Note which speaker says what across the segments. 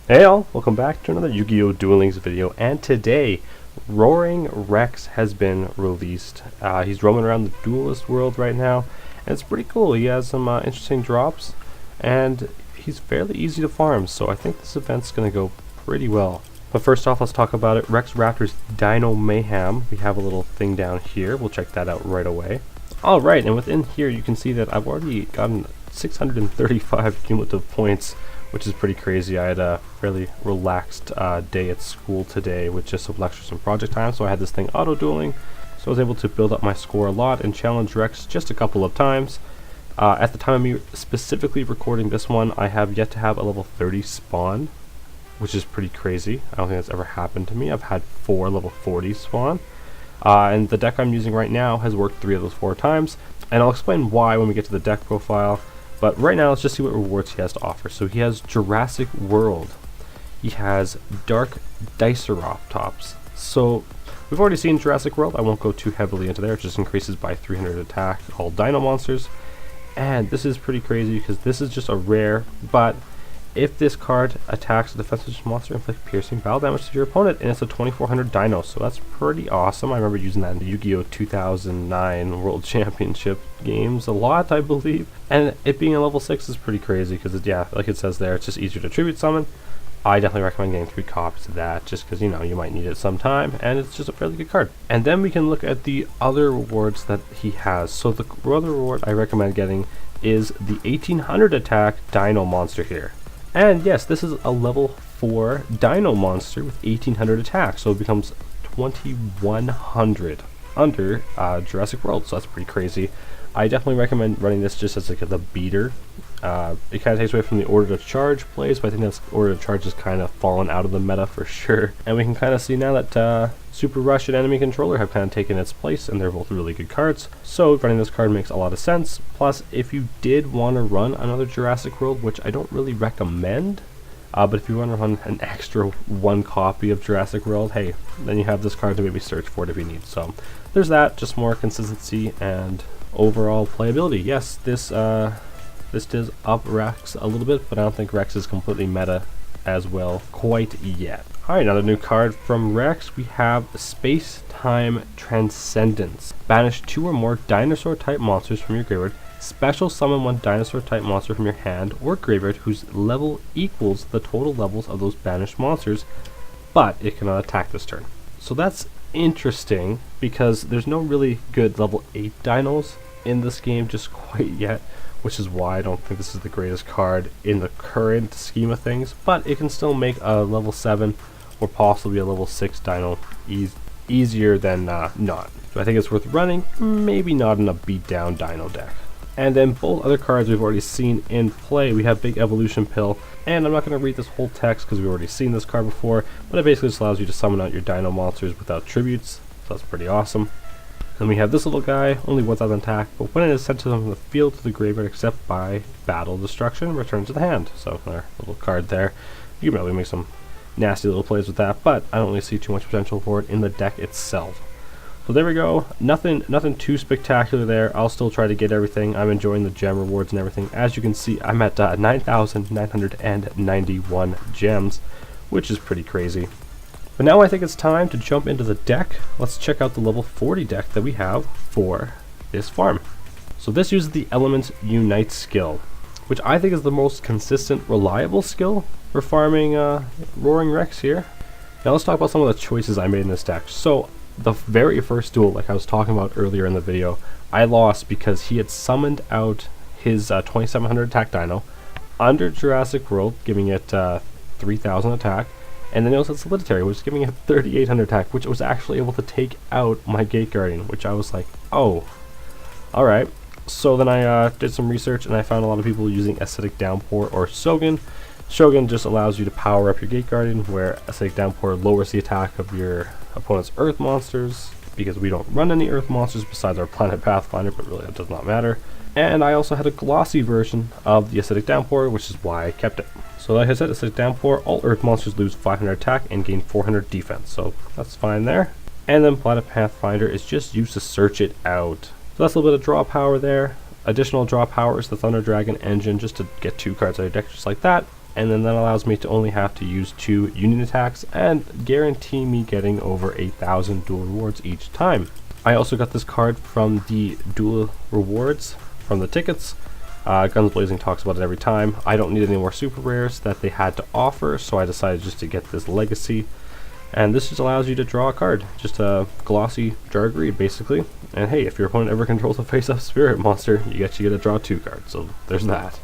Speaker 1: Hey all, welcome back to another Yu-Gi-Oh! Duel Links video, and today, Roaring Rex has been released. He's roaming around the Duelist world right now, and it's pretty cool. He has some interesting drops, and he's fairly easy to farm, so I think this event's going to go pretty well. But first off, let's talk about it. Rex Raptor's Dino Mayhem. We have a little thing down here. We'll check that out right away. Alright, and within here you can see that I've already gotten 635 cumulative points, which is pretty crazy. I had a fairly relaxed day at school today with just some lectures and project time, so I had this thing auto-dueling, so I was able to build up my score a lot and challenge Rex just a couple of times. At the time of me specifically recording this one, I have yet to have a level 30 spawn, which is pretty crazy. I don't think that's ever happened to me. I've had 4 level 40 spawn, and the deck I'm using right now has worked 3 of those 4 times, and I'll explain why when we get to the deck profile. But right now, let's just see what rewards he has to offer. So he has Jurassic World. He has Dark Diceratops. So we've already seen Jurassic World. I won't go too heavily into there. It just increases by 300 attack all Dino monsters. And this is pretty crazy because this is just a rare, but if this card attacks a defensive monster, inflict piercing battle damage to your opponent, and it's a 2400 Dino, so that's pretty awesome. I remember using that in the Yu-Gi-Oh! 2009 World Championship games a lot, I believe. And it being a level 6 is pretty crazy, because, yeah, like it says there, it's just easier to tribute summon. I definitely recommend getting 3 copies of that, just because, you know, you might need it sometime, and it's just a fairly good card. And then we can look at the other rewards that he has. So the other reward I recommend getting is the 1800 attack Dino monster here. And yes, this is a level 4 Dino monster with 1800 attack, so it becomes 2100 under Jurassic World, so that's pretty crazy. I definitely recommend running this just as like the beater. It kind of takes away from the order to charge plays, but I think that's order to charge has kind of fallen out of the meta for sure. And we can kind of see now that Super Rush and Enemy Controller have kind of taken its place, and they're both really good cards. So running this card makes a lot of sense. Plus, if you did want to run another Jurassic World, which I don't really recommend, but if you want to run an extra 1 copy of Jurassic World, hey, then you have this card to maybe search for it if you need. So there's that, just more consistency and overall playability. Yes, this does up Rex a little bit, but I don't think Rex is completely meta as well quite yet. Alright, another new card from Rex. We have Space Time Transcendence. Banish 2 or more dinosaur type monsters from your graveyard. Special summon 1 dinosaur type monster from your hand or graveyard whose level equals the total levels of those banished monsters, but it cannot attack this turn. So that's interesting because there's no really good level 8 dinos in this game just quite yet, which is why I don't think this is the greatest card in the current scheme of things, but it can still make a level 7 or possibly a level 6 dino easier than not. So I think it's worth running, maybe not in a beatdown dino deck. And then both other cards we've already seen in play. We have Big Evolution Pill, and I'm not going to read this whole text because we've already seen this card before, but it basically just allows you to summon out your dino monsters without tributes, so that's pretty awesome. Then we have this little guy, only 1000 attack, but when it is sent to them from the field to the graveyard except by battle destruction, return to the hand. So our little card there. You can probably make some nasty little plays with that, but I don't really see too much potential for it in the deck itself. So there we go. Nothing too spectacular there. I'll still try to get everything. I'm enjoying the gem rewards and everything. As you can see, I'm at 9,991 gems, which is pretty crazy. But now I think it's time to jump into the deck. Let's check out the level 40 deck that we have for this farm. So this uses the Element Unite skill, which I think is the most consistent, reliable skill for farming Roaring Rex here. Now let's talk about some of the choices I made in this deck. So the very first duel, like I was talking about earlier in the video, I lost because he had summoned out his 2700 attack dino under Jurassic World, giving it 3000 attack. And then it also had Soliditary, which was giving it 3800 attack, which was actually able to take out my Gate Guardian, which I was like, oh, alright. So then I did some research, and I found a lot of people using Acidic Downpour or Shogun. Shogun just allows you to power up your Gate Guardian, where Acidic Downpour lowers the attack of your opponent's Earth monsters, because we don't run any Earth monsters besides our Planet Pathfinder, but really that does not matter. And I also had a glossy version of the Acidic Downpour, which is why I kept it. So like I said, Acidic Downpour, all Earth monsters lose 500 attack and gain 400 defense, so that's fine there. And then Planet Pathfinder is just used to search it out. So that's a little bit of draw power there. Additional draw power is the Thunder Dragon engine, just to get 2 cards out of your deck just like that. and then that allows me to only have to use 2 union attacks and guarantee me getting over 8,000 duel rewards each time. I also got this card from the duel rewards from the tickets. Guns Blazing talks about it every time. I don't need any more super rares that they had to offer, so I decided just to get this legacy. And this just allows you to draw a card, just a glossy Jar of Greed basically. And hey, if your opponent ever controls a face-up spirit monster, you get to draw 2 cards, so there's that.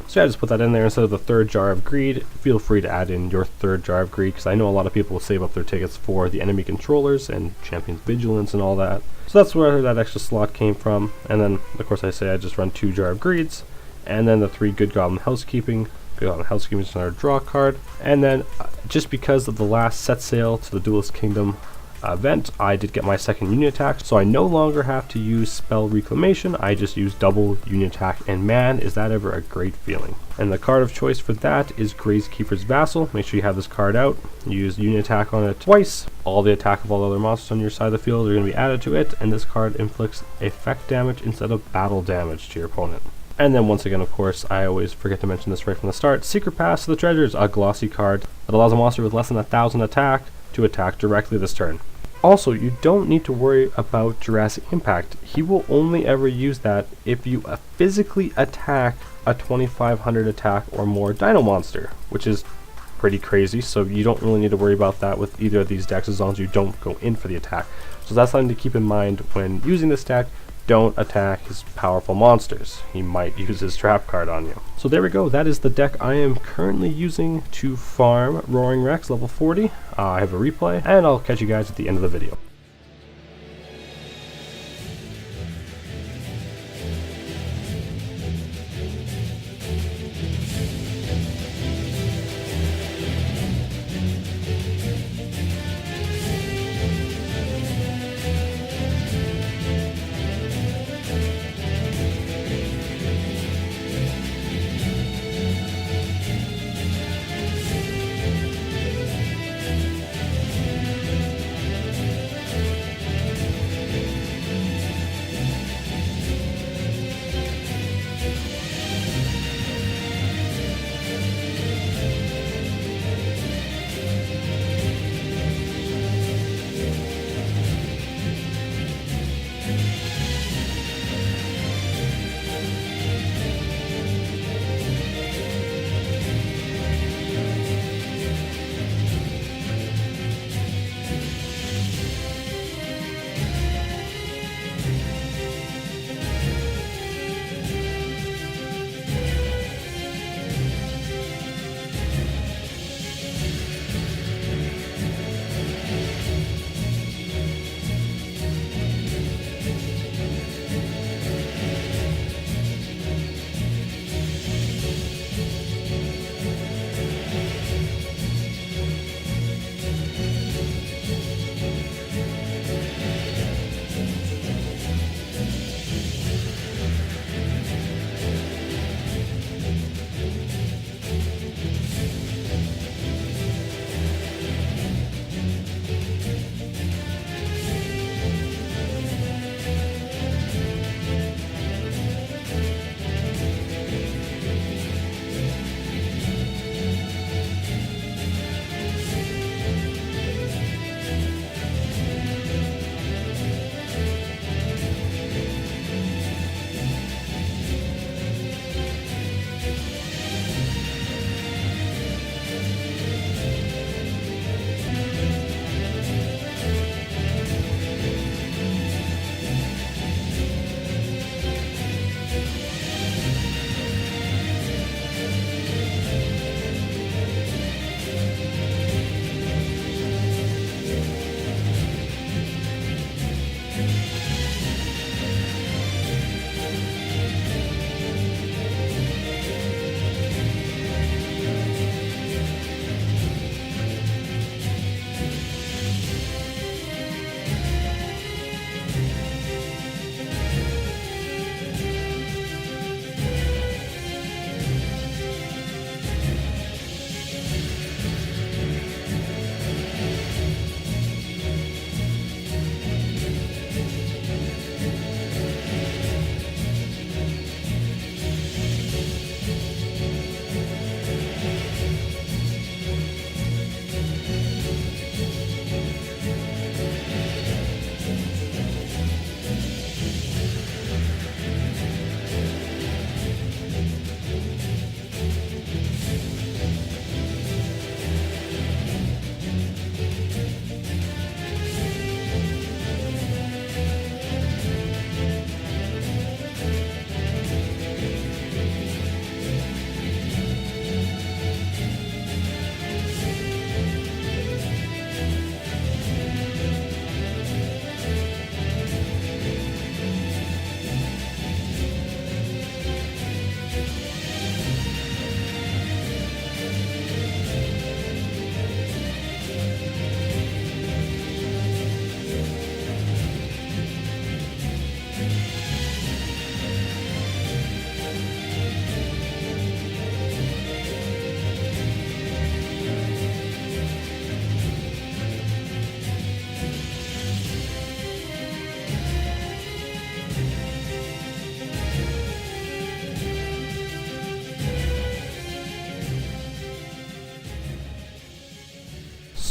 Speaker 1: So yeah, just put that in there instead of the 3rd Jar of Greed. Feel free to add in your 3rd Jar of Greed, because I know a lot of people will save up their tickets for the enemy controllers and Champion's Vigilance and all that. So that's where that extra slot came from. And then, of course, I just run 2 Jar of Greeds, and then the 3 Good Goblin Housekeeping. Good Goblin Housekeeping is another draw card. And then, just because of the last set sale to the Duelist Kingdom event, I did get my 2nd union attack, so I no longer have to use spell reclamation. I just use double union attack, and man, is that ever a great feeling. And the card of choice for that is Grazekeeper's Vassal. Make sure you have this card out. You use union attack on it twice. All the attack of all other monsters on your side of the field are going to be added to it, and this card inflicts effect damage instead of battle damage to your opponent. And then once again, of course, I always forget to mention this right from the start, Secret Pass to the Treasures, a glossy card that allows a monster with less than 1,000 attack to attack directly this turn. Also, you don't need to worry about Jurassic Impact. He will only ever use that if you physically attack a 2,500 attack or more Dino monster, which is pretty crazy, so you don't really need to worry about that with either of these decks as long as you don't go in for the attack. So that's something to keep in mind when using this deck. Don't attack his powerful monsters. He might use his trap card on you. So there we go. That is the deck I am currently using to farm Roaring Rex level 40. I have a replay, and I'll catch you guys at the end of the video.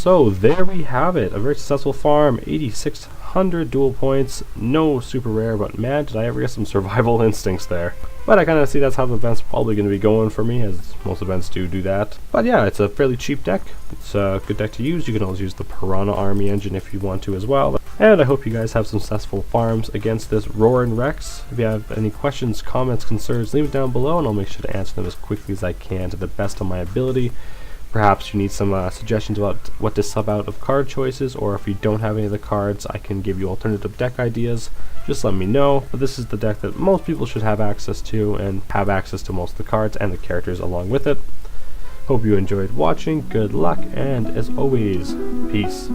Speaker 1: So there we have it, a very successful farm, 8,600 duel points, no super rare, but man, did I ever get some survival instincts there. But I kind of see that's how the event's probably going to be going for me, as most events do that. But yeah, it's a fairly cheap deck. It's a good deck to use. You can always use the Piranha Army engine if you want to as well. And I hope you guys have some successful farms against this Roarin' Rex. If you have any questions, comments, concerns, leave it down below and I'll make sure to answer them as quickly as I can to the best of my ability. Perhaps you need some suggestions about what to sub out of card choices, or if you don't have any of the cards, I can give you alternative deck ideas. Just let me know. But this is the deck that most people should have access to, and have access to most of the cards and the characters along with it. Hope you enjoyed watching, good luck, and as always, peace.